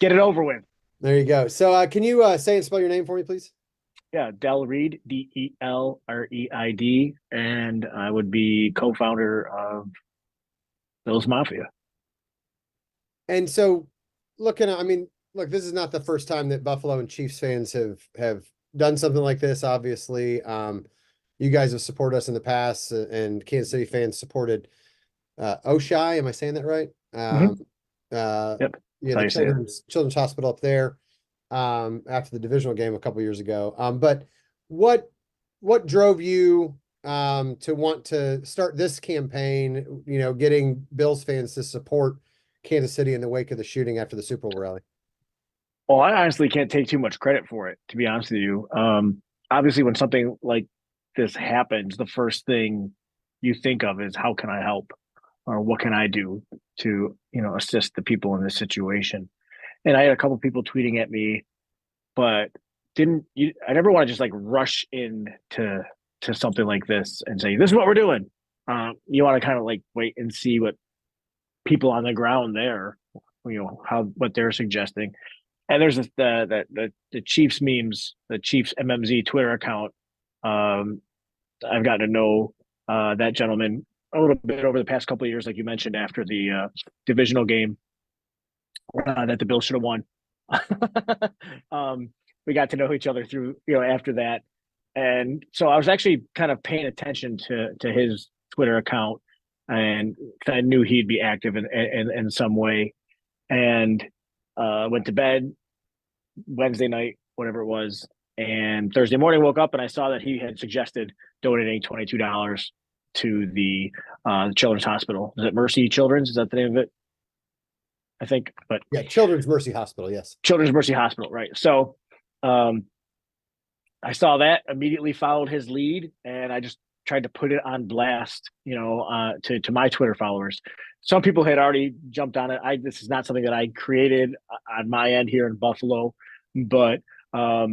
Get it over with. There you go. So can you say and spell your name for me, please? Yeah, Del Reid, Delreid, and I would be co-founder of Bill's Mafia. And so looking at, I mean, look, this is not the first time that Buffalo and Chiefs fans have done something like this, obviously. You guys have supported us in the past, and Kansas City fans supported Oshai. Am I saying that right? Mm-hmm. Uh, Yep, that's yeah, how the you say it. children's hospital up there, after the divisional game a couple years ago. But what what drove you to want to start this campaign? Getting Bills fans to support Kansas City in the wake of the shooting after the Super Bowl rally. Well, I honestly can't take too much credit for it, to be honest with you. Obviously, when something like this happens, the first thing you think of is how can I help, or what can I do to assist the people in this situation. And I had a couple people tweeting at me, but didn't you, I never want to just like rush in to something like this and say this is what we're doing. You want to kind of like wait and see what people on the ground there, how what they're suggesting. And there's the Chiefs memes, the Chiefs MMZ Twitter account. Um, I've gotten to know that gentleman a little bit over the past couple of years, like you mentioned, after the divisional game that the Bills should have won. um, we got to know each other through, after that. And so I was actually kind of paying attention to his Twitter account, and I knew he'd be active in some way. And went to bed Wednesday night, whatever it was, and Thursday morning woke up and I saw that he had suggested donating $22 to the Children's Hospital. Is it Mercy Children's? Is that the name of it? I think, but Yeah, Children's Mercy Hospital. Yes. Children's Mercy Hospital, right? So, um, I saw that, immediately followed his lead, and I just tried to put it on blast, to my Twitter followers. Some people had already jumped on it. This is not something that I created on my end here in Buffalo, but I've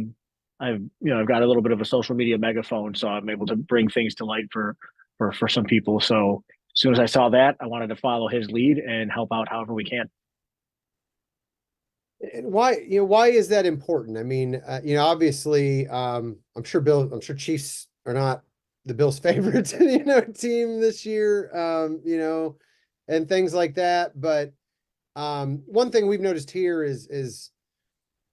got a little bit of a social media megaphone, so I'm able to bring things to light for some people. So as soon as I saw that, I wanted to follow his lead and help out however we can. And why is that important? I mean, obviously, I'm sure Chiefs are not the Bills' favorite, team this year, and things like that. But one thing we've noticed here is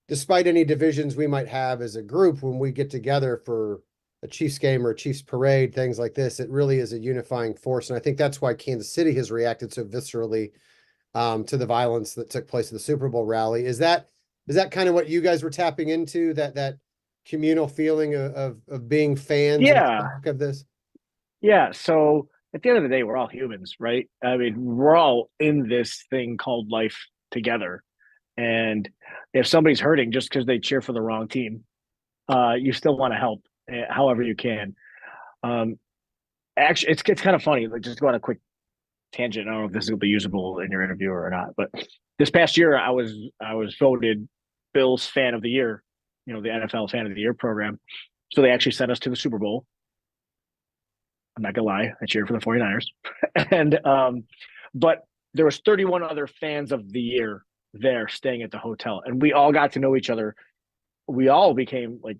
despite any divisions we might have as a group, when we get together for a Chiefs game or a Chiefs parade, things like this, it really is a unifying force. And I think that's why Kansas City has reacted so viscerally to the violence that took place at the Super Bowl rally. Is that kind of what you guys were tapping into, that communal feeling of being fans Yeah, of this? yeah. So at the end of the day, we're all humans, right? I mean, we're all in this thing called life together. And if somebody's hurting just because they cheer for the wrong team, you still want to help however you can. Um, Actually, it's kind of funny. Like, just go on a quick tangent. I don't know if this will be usable in your interview or not, but this past year, I was voted Bills Fan of the Year. The NFL Fan of the Year program. So they actually sent us to the Super Bowl. I'm not gonna lie, I cheered for the 49ers. and but there was 31 other fans of the year there staying at the hotel, and we all got to know each other. We all became like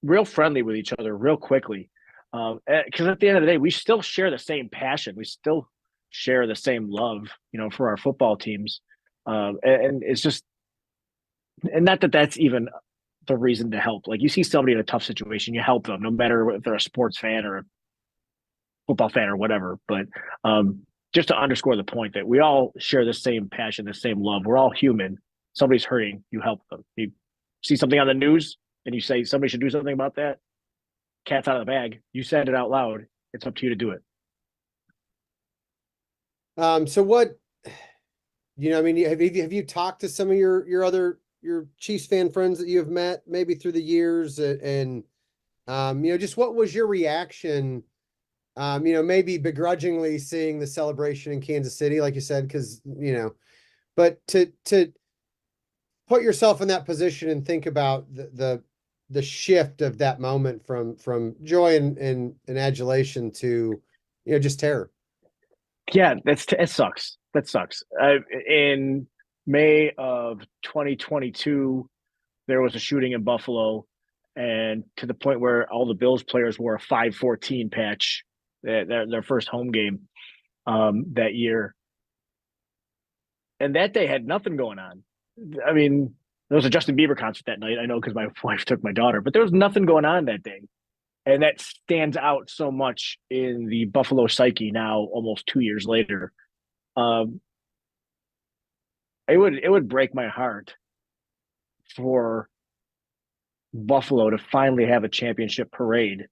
real friendly with each other real quickly. Because at the end of the day, we still share the same passion. We still share the same love, for our football teams. And it's just, and not that that's even the reason to help. Like, you see somebody in a tough situation, you help them, no matter if they're a sports fan or a football fan or whatever. But just to underscore the point that we all share the same passion, the same love. We're all human. Somebody's hurting, you help them. You see something on the news and you say somebody should do something about that. Cat's out of the bag. You said it out loud. It's up to you to do it. So what, I mean, have you talked to some of your Chiefs fan friends that you have met maybe through the years, and just what was your reaction? Maybe begrudgingly seeing the celebration in Kansas City, like you said, because but to put yourself in that position and think about the shift of that moment from joy and adulation to just terror. Yeah, it sucks. That sucks. And May of 2022, there was a shooting in Buffalo, and to the point where all the Bills players wore a 514 patch, their first home game that year. And that day had nothing going on. I mean, there was a Justin Bieber concert that night. I know because my wife took my daughter, but there was nothing going on that day. And that stands out so much in the Buffalo psyche now, almost 2 years later. Um, it would break my heart for Buffalo to finally have a championship parade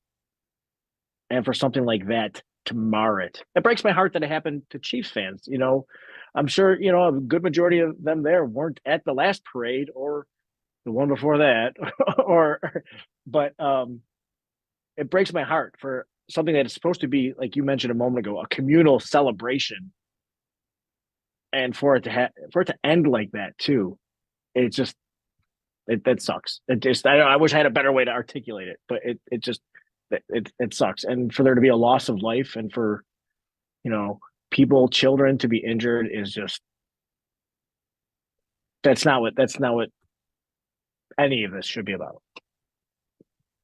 and for something like that to mar it. It breaks my heart that it happened to Chiefs fans. I'm sure, a good majority of them there weren't at the last parade or the one before that, but it breaks my heart for something that is supposed to be, like you mentioned a moment ago, a communal celebration, and for it to end like that too. It just that sucks. It just I wish I had a better way to articulate it, but it just it sucks. And for there to be a loss of life and for you know children to be injured is just that's not what any of this should be about.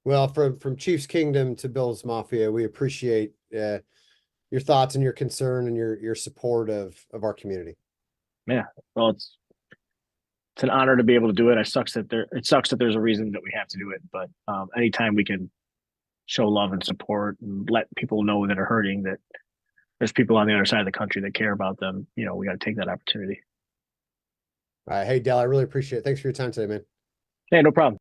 Well, from Chiefs Kingdom to Bills Mafia, we appreciate your thoughts and your concern and your support of our community. Yeah, well, it's an honor to be able to do it. It sucks that there's a reason that we have to do it, but anytime we can show love and support and let people know that are hurting that there's people on the other side of the country that care about them, we got to take that opportunity. All right, hey Dell, I really appreciate it. Thanks for your time today, man. Hey, no problem.